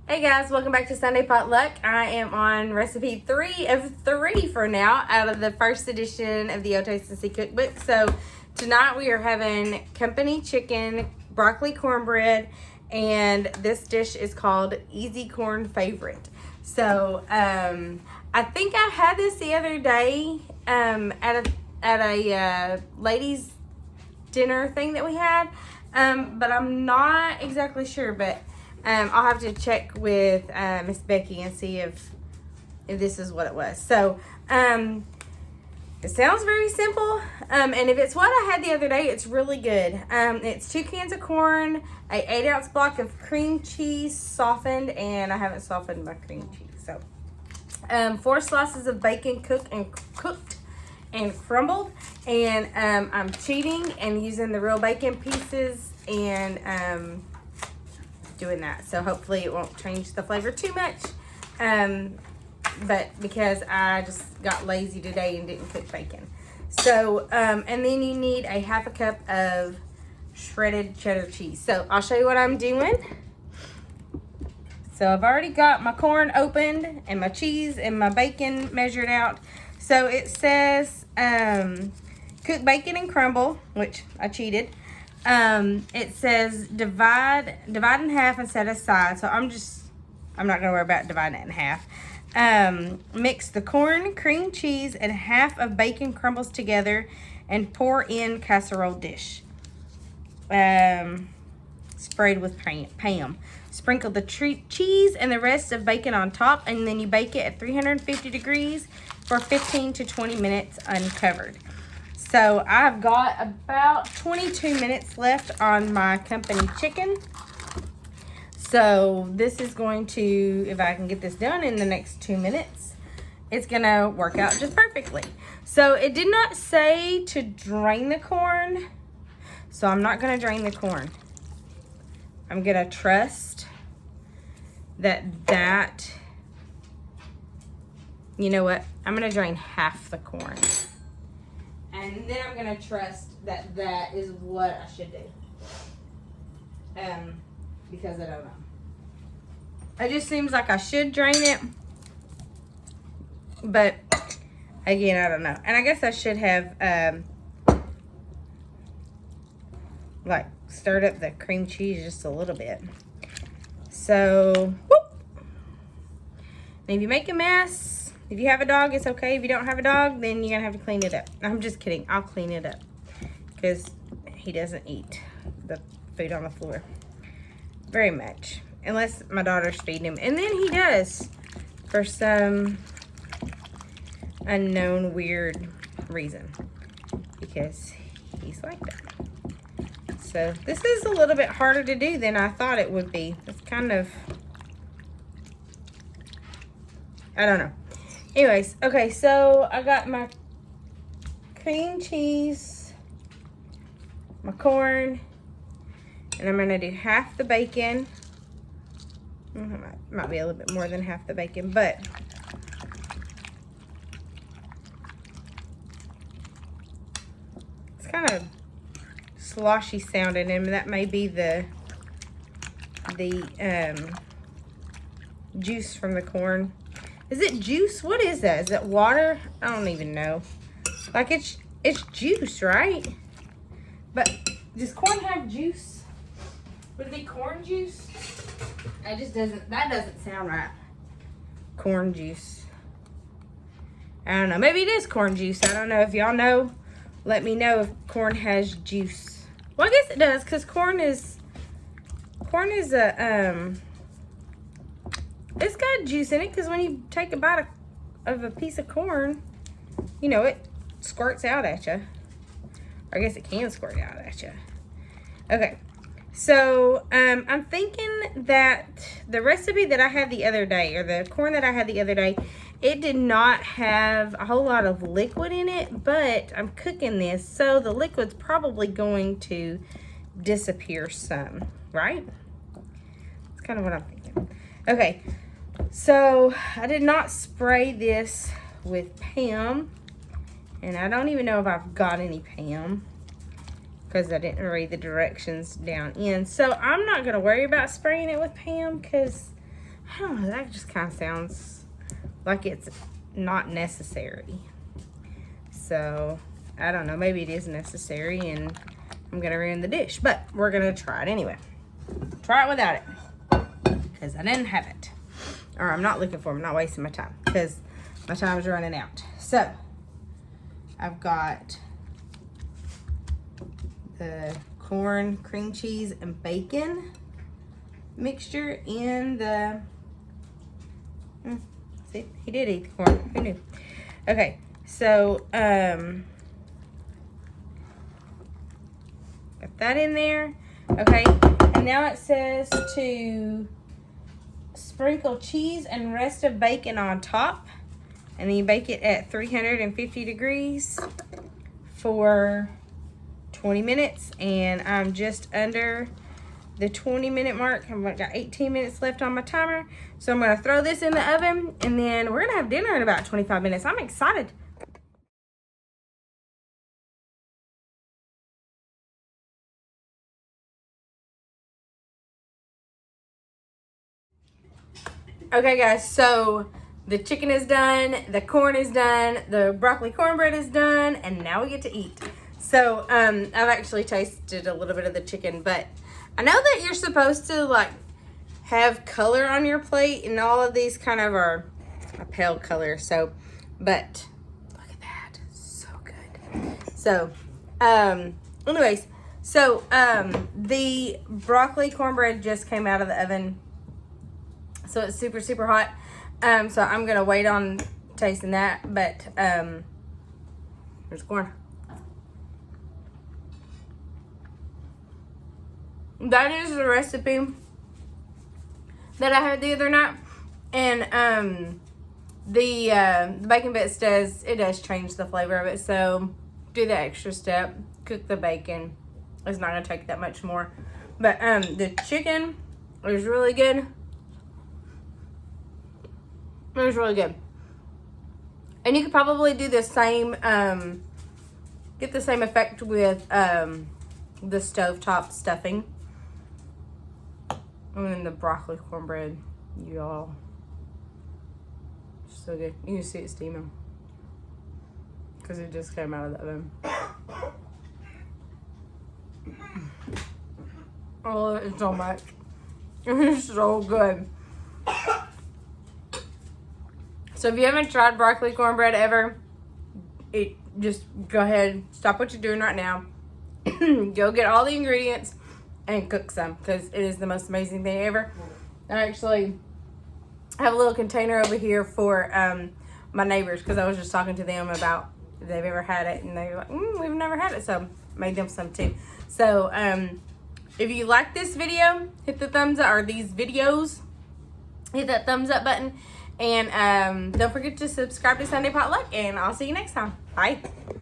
Hey guys, welcome back to Sunday Potluck. I am on recipe 3 of 3 for now out of the first edition of the O-Taste cookbook. So tonight we are having company chicken, broccoli cornbread, and this dish is called Easy Corn Favorite. So I think I had this the other day at a ladies dinner thing that we had, but I'm not exactly sure, but I'll have to check with Miss Becky and see if this is what it was. So it sounds very simple, and if it's what I had the other day, it's really good. It's 2 cans of corn, a 8-ounce block of cream cheese softened, and I haven't softened my cream cheese. So 4 slices of bacon cooked and crumbled, and I'm cheating and using the real bacon pieces and doing that, so hopefully it won't change the flavor too much, but because I just got lazy today and didn't cook bacon. So and then you need a 1/2 cup of shredded cheddar cheese. So I'll show you what I'm doing. So I've already got my corn opened and my cheese and my bacon measured out. So it says cook bacon and crumble, which I cheated. It says divide in half and set aside. So I'm not gonna worry about dividing it in half. Mix the corn, cream cheese, and 1/2 of bacon crumbles together and pour in casserole dish. Sprayed with Pam. Sprinkle the cheese and the rest of bacon on top, and then you bake it at 350 degrees for 15 to 20 minutes uncovered. So I've got about 22 minutes left on my company chicken. So this is going to, if I can get this done in the next 2 minutes, it's gonna work out just perfectly. So it did not say to drain the corn, so I'm not gonna drain the corn. I'm gonna trust that, you know what? I'm gonna drain half the corn. And then I'm gonna trust that is what I should do. Because I don't know. It just seems like I should drain it. But again, I don't know. And I guess I should have like stirred up the cream cheese just a little bit. So, whoop. And if you make a mess, if you have a dog, it's okay. If you don't have a dog, then you're gonna have to clean it up. I'm just kidding. I'll clean it up because he doesn't eat the food on the floor very much, unless my daughter's feeding him. And then he does for some unknown weird reason, because he's like that. So this is a little bit harder to do than I thought it would be. It's kind of, I don't know. Anyways, okay, so I got my cream cheese, my corn, and I'm gonna do half the bacon. Might be a little bit more than half the bacon, but it's kind of sloshy sounding, and that may be the juice from the corn. Is it juice? What is that? Is it water? I don't even know. Like it's juice, right? But does corn have juice? Would it be corn juice? That doesn't sound right. Corn juice. I don't know. Maybe it is corn juice. I don't know. If y'all know, let me know if corn has juice. Well, I guess it does, because corn is a it's got juice in it, because when you take a bite of a piece of corn, you know, it squirts out at you. Or I guess it can squirt out at you. Okay, so I'm thinking that the recipe that I had the other day, or the corn that I had the other day, it did not have a whole lot of liquid in it, but I'm cooking this, so the liquid's probably going to disappear some, right? That's kind of what I'm thinking. Okay. So I did not spray this with Pam, and I don't even know if I've got any Pam, because I didn't read the directions down in. So I'm not going to worry about spraying it with Pam, because I don't know, that just kind of sounds like it's not necessary. So, I don't know, maybe it is necessary and I'm gonna ruin the dish, but we're gonna try it anyway. Try it without it, because I didn't have it. Or I'm not looking for it, I'm not wasting my time, because my time's running out. So, I've got the corn, cream cheese, and bacon mixture in the, see, he did eat the corn, who knew? Okay, so, got that in there, okay, and now it says to sprinkle cheese and rest of bacon on top, and then you bake it at 350 degrees for 20 minutes, and I'm just under the 20-minute mark. I've got 18 minutes left on my timer, so I'm gonna throw this in the oven, and then we're gonna have dinner in about 25 minutes. I'm excited. Okay guys, so the chicken is done, the corn is done, the broccoli cornbread is done, and now we get to eat. So I've actually tasted a little bit of the chicken, but I know that you're supposed to like have color on your plate, and all of these kind of are a pale color. So, but look at that, so good. So, anyways, so the broccoli cornbread just came out of the oven. So it's super, super hot. So I'm gonna wait on tasting that, but here's corn. That is the recipe that I had the other night, and the bacon bits does change the flavor of it. So do the extra step, cook the bacon. It's not gonna take that much more, but the chicken is really good. It was really good. And you could probably do the same, get the same effect with the stovetop stuffing. And then the broccoli cornbread, y'all. So good. You can see it steaming, because it just came out of the oven. I love it so much. It's so good. So if you haven't tried broccoli cornbread ever, just go ahead, stop what you're doing right now, go get all the ingredients and cook some, because it is the most amazing thing ever. I actually have a little container over here for my neighbors, because I was just talking to them about if they've ever had it, and they were like, we've never had it, so made them some too. So if you like this video, hit the thumbs up, or these videos, hit that thumbs up button. And don't forget to subscribe to Sunday Potluck, and I'll see you next time. Bye.